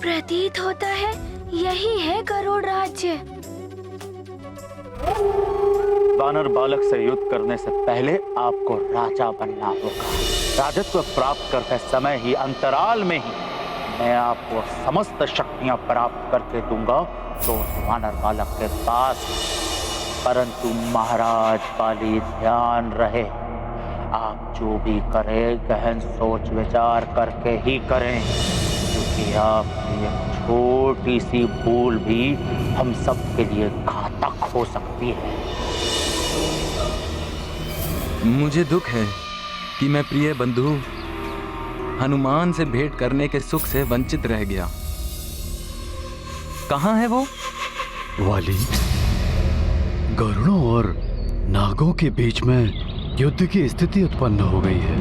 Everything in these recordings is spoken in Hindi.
प्रतीत होता है यही है गरुड़ राज्य। वानर बालक से युद्ध करने से पहले आपको राजा बनना होगा। राजत्व प्राप्त करते समय ही, अंतराल में ही मैं आपको समस्त शक्तियां प्राप्त करके दूंगा तो उस वानर बालक के पास। परंतु महाराज बाली, ध्यान रहे, आप जो भी करें गहन सोच विचार करके ही करें, क्योंकि आपकी एक छोटी सी भूल भी हम सब के लिए घातक हो सकती है। मुझे दुख है कि मैं प्रिय बंधु हनुमान से भेंट करने के सुख से वंचित रह गया। कहाँ है वो? वाली, गरुड़ों और नागों के बीच में युद्ध की स्थिति उत्पन्न हो गई है।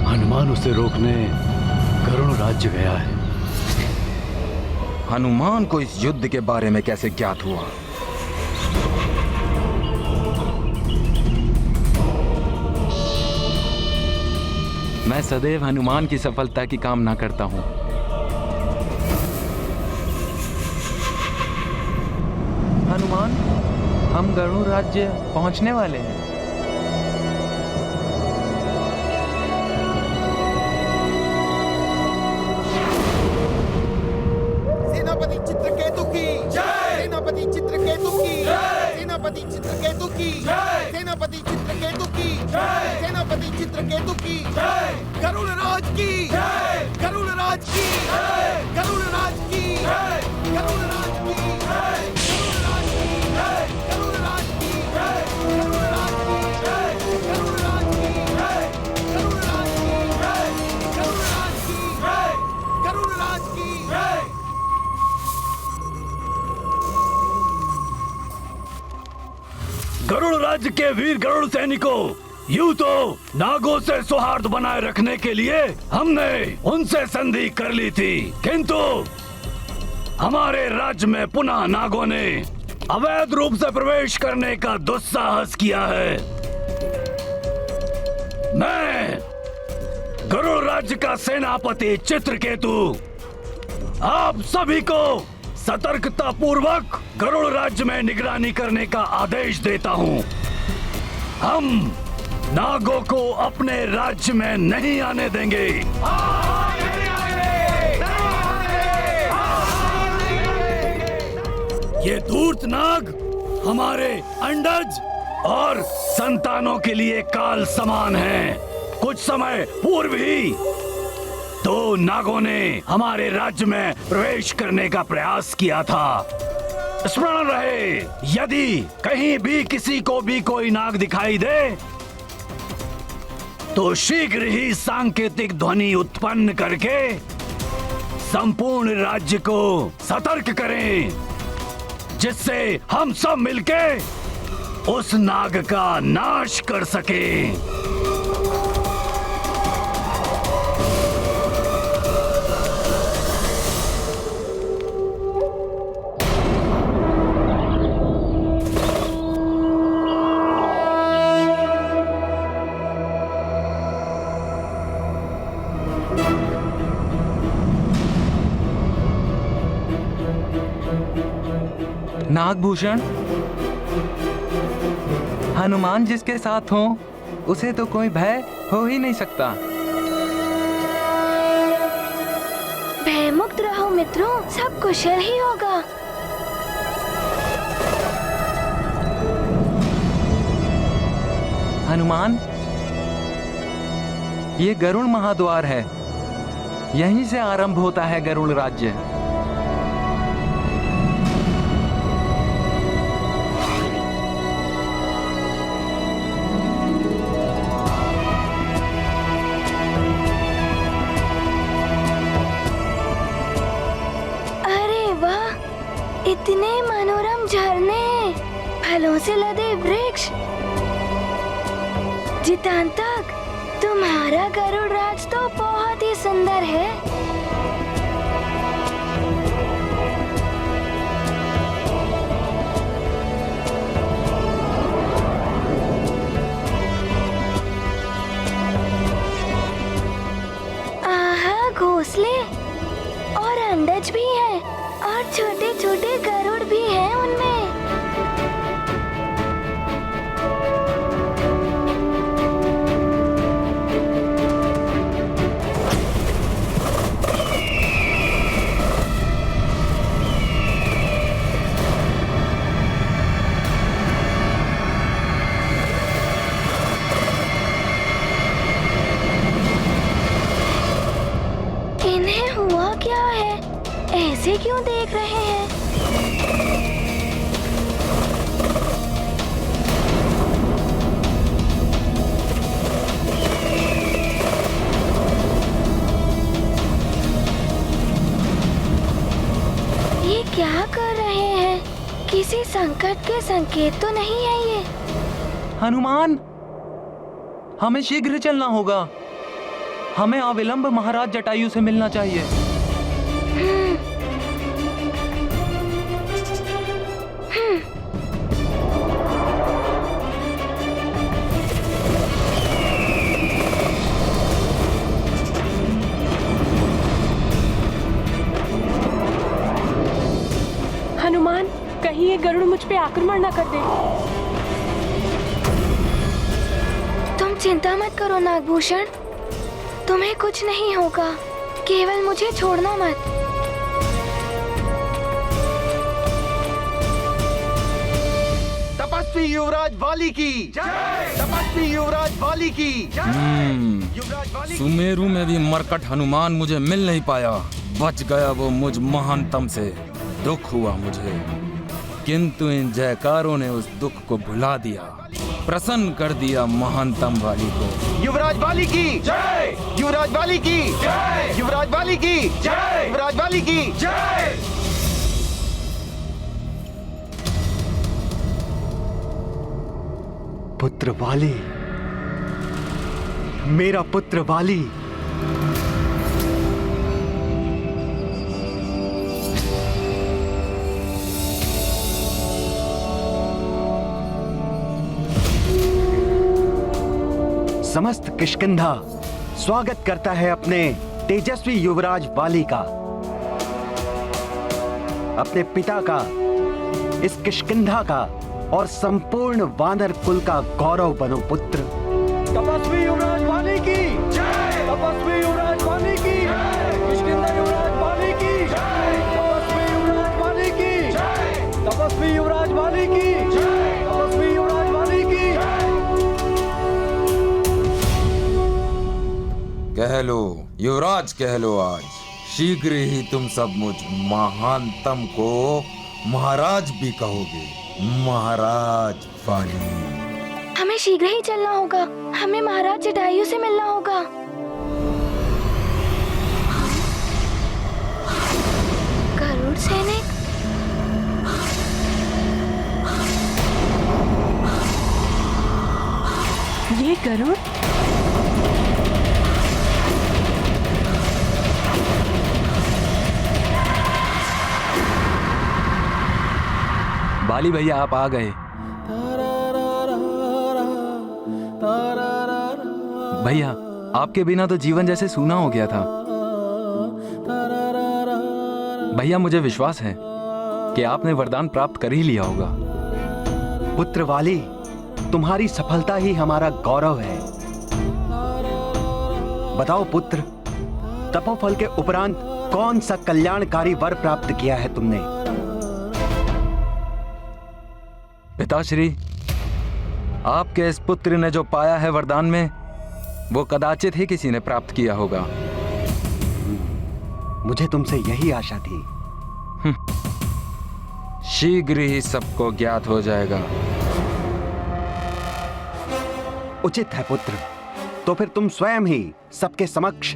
हनुमान उसे रोकने गरुड़ राज्य गया है। हनुमान को इस युद्ध के बारे में कैसे ज्ञात हुआ? मैं सदैव हनुमान की सफलता की कामना करता हूं। हनुमान, हम गरुड़ राज्य पहुंचने वाले हैं। सेनापति चित्रकेतु की जय। सेनापति चित्रकेतु की जय। सेनापति चित्रकेतु की जय। सेनापति चित्रकेतु की जय। सेनापति चित्रकेतु की जय। गरुड़ राज की जय। गरुड़ राज की जय। गरुड़ राज की जय। गरुड़ राज की जय। गरुड़ राज की जय। गरुड़ राज की जय। गरुड़ राज की जय। गरुड़ राज की जय। गरुड़ राज की जय। गरुड़ राज की जय। गरुड़ राज्य के वीर गरुड़ सैनिकों, यूं तो नागों से सौहार्द बनाए रखने के लिए हमने उनसे संधि कर ली थी, किंतु हमारे राज्य में पुनः नागों ने अवैध रूप से प्रवेश करने का दुस्साहस किया है। मैं गरुड़ राज्य का सेनापति चित्रकेतु आप सभी को सतर्कता पूर्वक गरुड़ राज्य में निगरानी करने का आदेश देता हूं। हम नागों को अपने राज्य में नहीं आने देंगे। ये धूर्त नाग हमारे अंडज और संतानों के लिए काल समान हैं। कुछ समय पूर्व ही दो नागों ने हमारे राज्य में प्रवेश करने का प्रयास किया था। स्मरण रहे, यदि कहीं भी किसी को भी कोई नाग दिखाई दे तो शीघ्र ही सांकेतिक ध्वनि उत्पन्न करके संपूर्ण राज्य को सतर्क करें, जिससे हम सब मिलके उस नाग का नाश कर सकें। नागभूषण, हनुमान जिसके साथ हो उसे तो कोई भय हो ही नहीं सकता। भयमुक्त रहो मित्रों, सब कुशल ही होगा। हनुमान, ये गरुड़ महाद्वार है। यहीं से आरंभ होता है गरुड़ राज्य। इतने मनोरम झरने, फलों से लदे वृक्ष, जितांतक तुम्हारा गरुड़ राज तो बहुत ही सुंदर है। आहा, घोंसले अंडज भी हैं और छोटे छोटे गरुड़ भी हैं उनमें। इन्हें हुआ क्या है? ऐसे क्यों देख रहे हैं? ये क्या कर रहे हैं? किसी संकट के संकेत तो नहीं है ये? हनुमान, हमें शीघ्र चलना होगा। हमें अविलंब महाराज जटायु से मिलना चाहिए। हनुमान, कहीं ये गरुड़ मुझ पे आक्रमण न कर दे। तुम चिंता मत करो नागभूषण, तुम्हें कुछ नहीं होगा। केवल मुझे छोड़ना मत। तपस्वी युवराज वाली की जय। तपस्वी युवराज वाली की जय। युवराज वाली सुमेरु में भी मरकट हनुमान मुझे मिल नहीं पाया। बच गया वो मुझ महानतम से। दुख हुआ मुझे, किंतु इन जयकारों ने उस दुख को भुला दिया, प्रसन्न कर दिया महानतम वाली को। युवराज वाली की जय। युवराज वाली की जय। युवराज वाली की जय। युवराज वाली की जय। पुत्र वाली, मेरा पुत्र वाली। समस्त किष्किंधा स्वागत करता है अपने तेजस्वी युवराज वाली का। अपने पिता का, इस किष्किंधा का और संपूर्ण वानर कुल का गौरव बनो पुत्र। तपस्वी युवराज वाली की जय। तपस्वी युवराज वाली की जय। किष्किंधा युवराज वाली की जय। तपस्वी युवराज वाली की जय। तपस्वी युवराज वाली की जय। तपस्वी युवराज वाली की जय। कह लो युवराज, कह लो आज शीघ्र ही तुम सब मुझ महानतम को महाराज भी कहोगे। महाराज वाली, हमें शीघ्र ही चलना होगा। हमें महाराज जटायु से मिलना होगा। गरुड़ सैनिक, ये गरुड़? बाली भैया, आप आ गए। भैया, आपके बिना तो जीवन जैसे सूना हो गया था। भैया, मुझे विश्वास है कि आपने वरदान प्राप्त कर ही लिया होगा। पुत्र वाली, तुम्हारी सफलता ही हमारा गौरव है। बताओ पुत्र, तपोफल के उपरांत कौन सा कल्याणकारी वर प्राप्त किया है तुमने? पिताश्री, आपके इस पुत्र ने जो पाया है वरदान में, वो कदाचित ही किसी ने प्राप्त किया होगा। मुझे तुमसे यही आशा थी। शीघ्र ही सबको ज्ञात हो जाएगा। उचित है पुत्र, तो फिर तुम स्वयं ही सबके समक्ष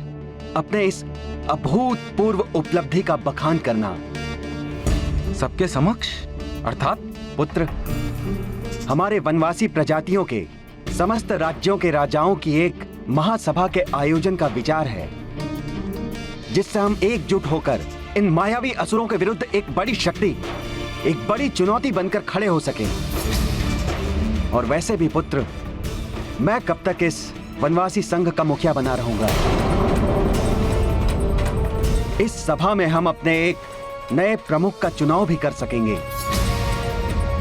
अपने इस अभूतपूर्व उपलब्धि का बखान करना। सबके समक्ष अर्थात? पुत्र, हमारे वनवासी प्रजातियों के समस्त राज्यों के राजाओं की एक महासभा के आयोजन का विचार है, जिससे हम एकजुट होकर इन मायावी असुरों के विरुद्ध एक बड़ी शक्ति, एक बड़ी चुनौती बनकर खड़े हो सके। और वैसे भी पुत्र, मैं कब तक इस वनवासी संघ का मुखिया बना रहूंगा? इस सभा में हम अपने एक नए प्रमुख का चुनाव भी कर सकेंगे।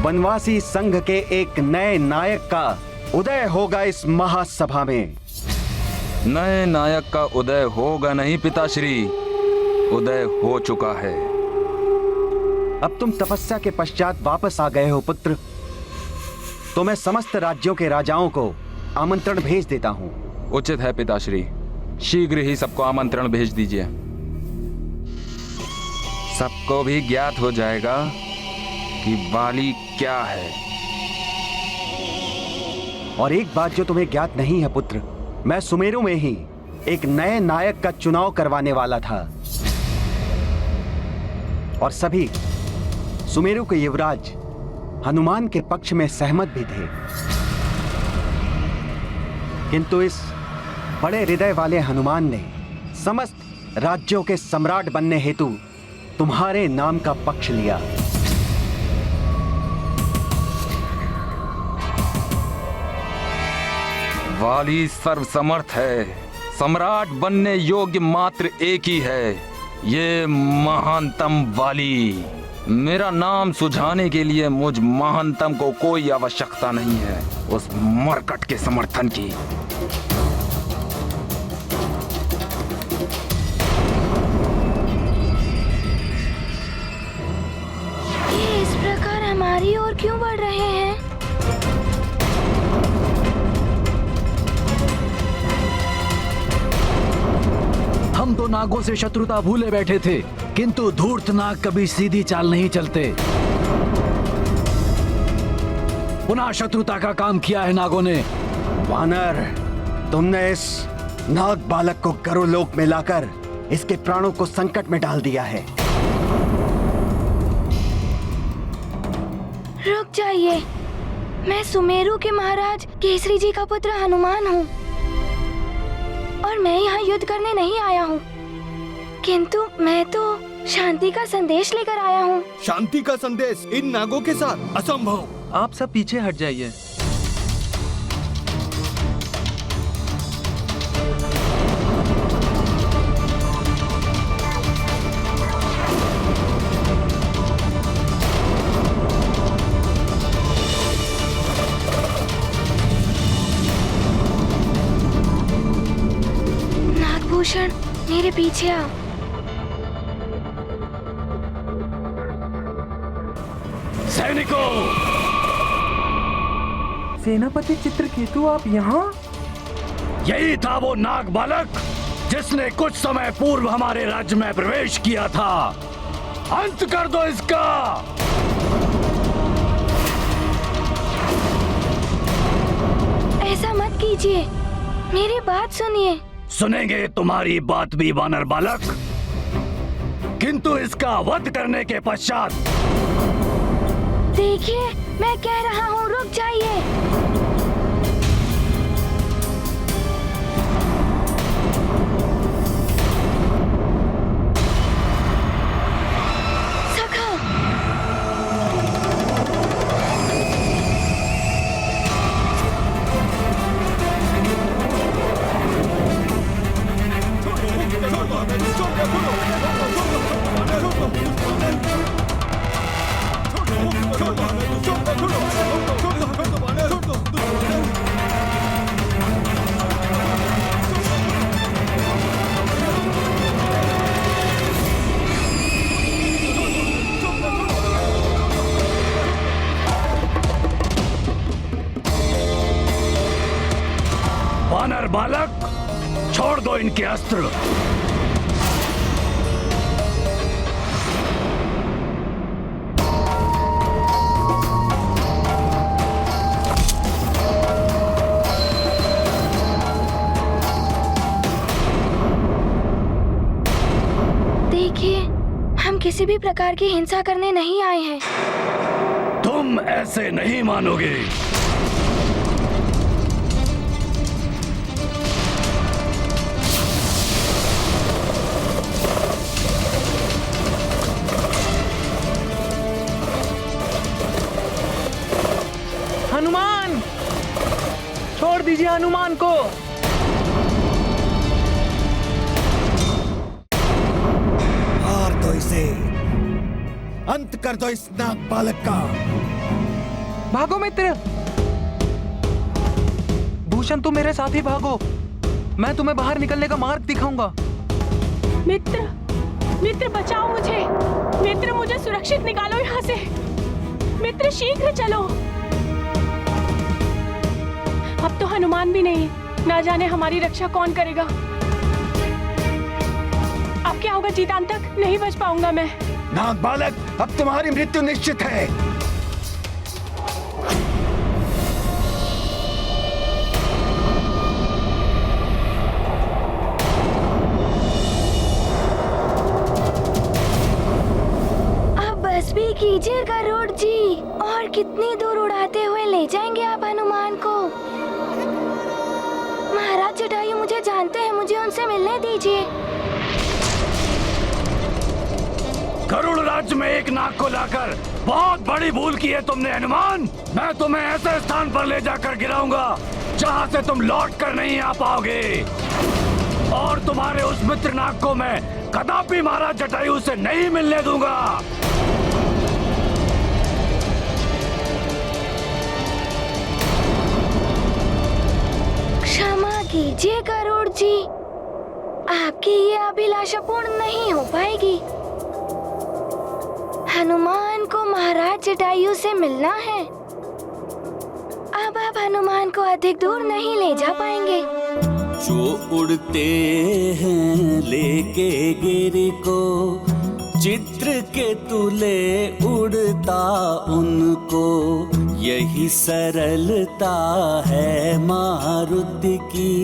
वनवासी संघ के एक नए नायक का उदय होगा इस महासभा में। नए नायक का उदय होगा नहीं पिताश्री, उदय हो चुका है। अब तुम तपस्या के पश्चात वापस आ गए हो पुत्र, तो मैं समस्त राज्यों के राजाओं को आमंत्रण भेज देता हूं। उचित है पिताश्री, शीघ्र ही सबको आमंत्रण भेज दीजिए। सबको भी ज्ञात हो जाएगा कि वाली क्या है। और एक बात जो तुम्हें ज्ञात नहीं है पुत्र, मैं सुमेरु में ही एक नए नायक का चुनाव करवाने वाला था और सभी सुमेरु के युवराज हनुमान के पक्ष में सहमत भी थे, किंतु इस बड़े हृदय वाले हनुमान ने समस्त राज्यों के सम्राट बनने हेतु तुम्हारे नाम का पक्ष लिया। वाली सर्वसमर्थ है, सम्राट बनने योग्य मात्र एक ही है, ये महानतम वाली। मेरा नाम सुझाने के लिए मुझ महानतम को कोई आवश्यकता नहीं है उस मरकट के समर्थन की। ये इस प्रकार हमारी ओर क्यों बढ़ रहे हैं? हम तो नागों से शत्रुता भूले बैठे थे, किंतु धूर्त नाग कभी सीधी चाल नहीं चलते। पुनः शत्रुता का काम किया है नागों ने। वानर, तुमने इस नाग बालक को गरुलोक में लाकर इसके प्राणों को संकट में डाल दिया है। रुक जाइए, मैं सुमेरु के महाराज केसरी जी का पुत्र हनुमान हूँ और मैं यहाँ युद्ध करने नहीं आया हूँ, किंतु मैं तो शांति का संदेश लेकर आया हूँ। शांति का संदेश इन नागों के साथ असंभव। आप सब पीछे हट जाइए। नागभूषण, मेरे पीछे आओ। सैनिकों, सेनापति चित्रकेतु, आप यहाँ? यही था वो नाग बालक जिसने कुछ समय पूर्व हमारे राज्य में प्रवेश किया था। अंत कर दो इसका। ऐसा मत कीजिए, मेरी बात सुनिए। सुनेंगे तुम्हारी बात भी वानर बालक, किंतु इसका वध करने के पश्चात। देखिए, मैं कह रहा हूँ, रुक जाइए। सखा, वानर बालक, छोड़ दो इनके अस्त्र। देखिए, हम किसी भी प्रकार की हिंसा करने नहीं आए हैं। तुम ऐसे नहीं मानोगे। हनुमान, छोड़ दीजिए हनुमान को। अंत कर दो इस नाग बालक का। भागो मित्र। भूषण, तुम मेरे साथ ही भागो। मैं तुम्हें बाहर निकलने का मार्ग दिखाऊंगा। मित्र, मित्र बचाओ मुझे। मित्र, मुझे सुरक्षित निकालो यहाँ से। मित्र, शीघ्र चलो। अब तो हनुमान भी नहीं है, ना जाने हमारी रक्षा कौन करेगा। अब क्या होगा जीतान तक? नहीं बच पाऊंगा मैं। नाग बालक, अब तुम्हारी मृत्यु निश्चित है। अब बस भी कीजिए गरुड़ जी। और कितनी दूर उड़ाते हुए ले जाएंगे आप हनुमान को? महाराज जटायु मुझे जानते हैं, मुझे उनसे मिलने दीजिए। गरुड़ राज्य में एक नाग को लाकर बहुत बड़ी भूल की है तुमने हनुमान। मैं तुम्हें ऐसे स्थान पर ले जाकर गिराऊंगा जहां से तुम लौट कर नहीं आ पाओगे। और तुम्हारे उस मित्र नाग को मैं कदापि महाराज जटायु से नहीं मिलने दूंगा। क्षमा कीजिए गरुड़ जी, आपकी ये अभिलाषा पूर्ण नहीं हो पाएगी। हनुमान को महाराज जटायु से मिलना है। अब आप हनुमान को अधिक दूर नहीं ले जा पाएंगे। जो उड़ते हैं लेके गिरी को, चित्र के तुले उड़ता उनको। यही सरलता है मारुति की,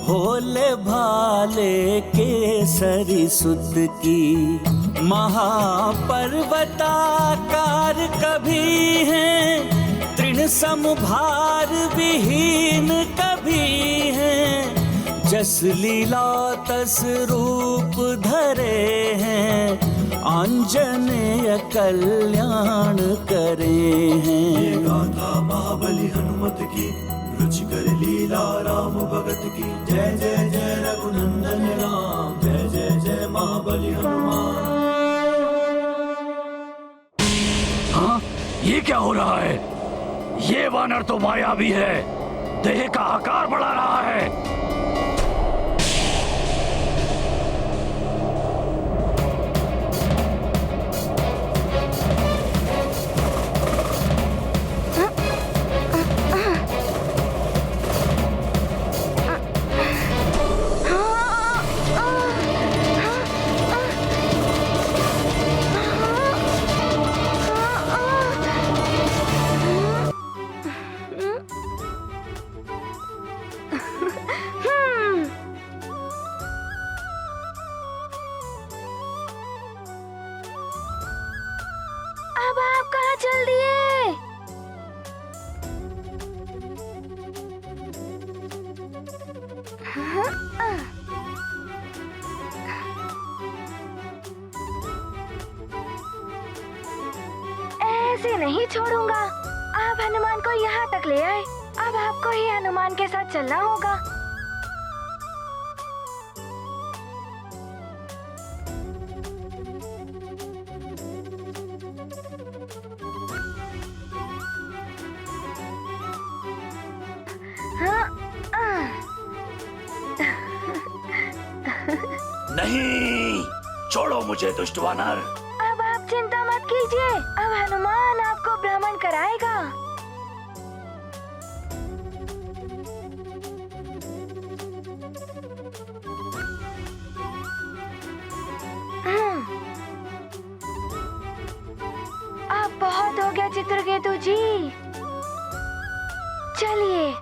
भोले भाले केसरी सुत की। महापर्वताकार कभी हैं, तृण समभार विहीन कभी हैं। जस लीला तस रूप धरे हैं, आंजनेय कल्याण करे हैं। ये गाथा महाबली हनुमत की, रुचिकर लीला राम भगत की। जय जय जय रघुनंदन राम, जय जय जय महाबली हनुमान। हाँ, ये क्या हो रहा है? ये वानर तो मायावी है, देह का आकार बढ़ा रहा है। अब आप कहाँ चल दिए? ऐसे नहीं छोड़ूंगा। आप हनुमान को यहाँ तक ले आए, अब आपको ही हनुमान के साथ चलना होगा। नहीं, छोड़ो मुझे दुष्ट वानर। अब आप चिंता मत कीजिए, अब हनुमान आपको भ्रमण कराएगा। अब बहुत हो गया चित्रकेतु जी, चलिए।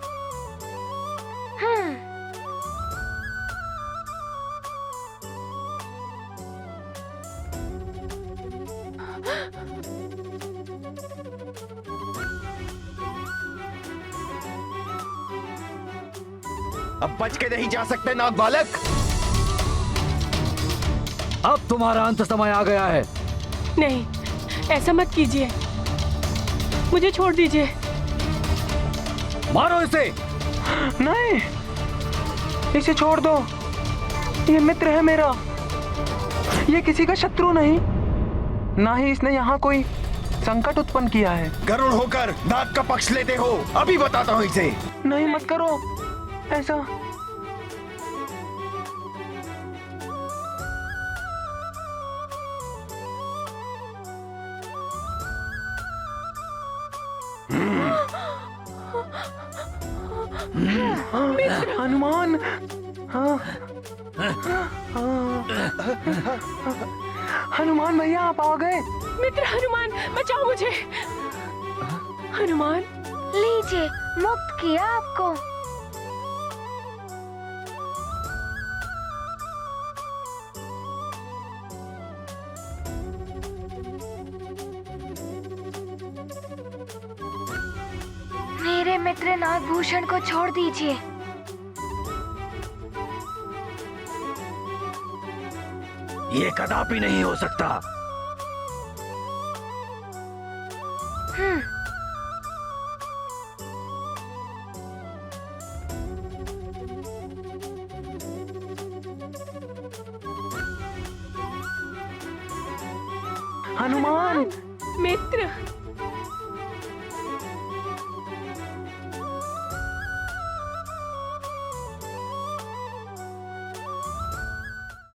अब बच के नहीं जा सकते नाग बालक। अब तुम्हारा अंत समय आ गया है। नहीं, ऐसा मत कीजिए, मुझे छोड़ दीजिए। मारो इसे। नहीं, इसे छोड़ दो। ये मित्र है मेरा, ये किसी का शत्रु नहीं। ना ही इसने यहाँ कोई संकट उत्पन्न किया है। गरुड़ होकर नाग का पक्ष लेते हो, अभी बताता हूँ इसे। नहीं, मत करो ऐसा। हनुमान, हाँ, हनुमान भैया आप आ गए। मित्र हनुमान बचाओ मुझे। हनुमान, लीजिए, मुक्त किया आपको। मेरे मित्र नागभूषण को छोड़ दीजिए। ये कदापि नहीं हो सकता। हनुमान, मित्र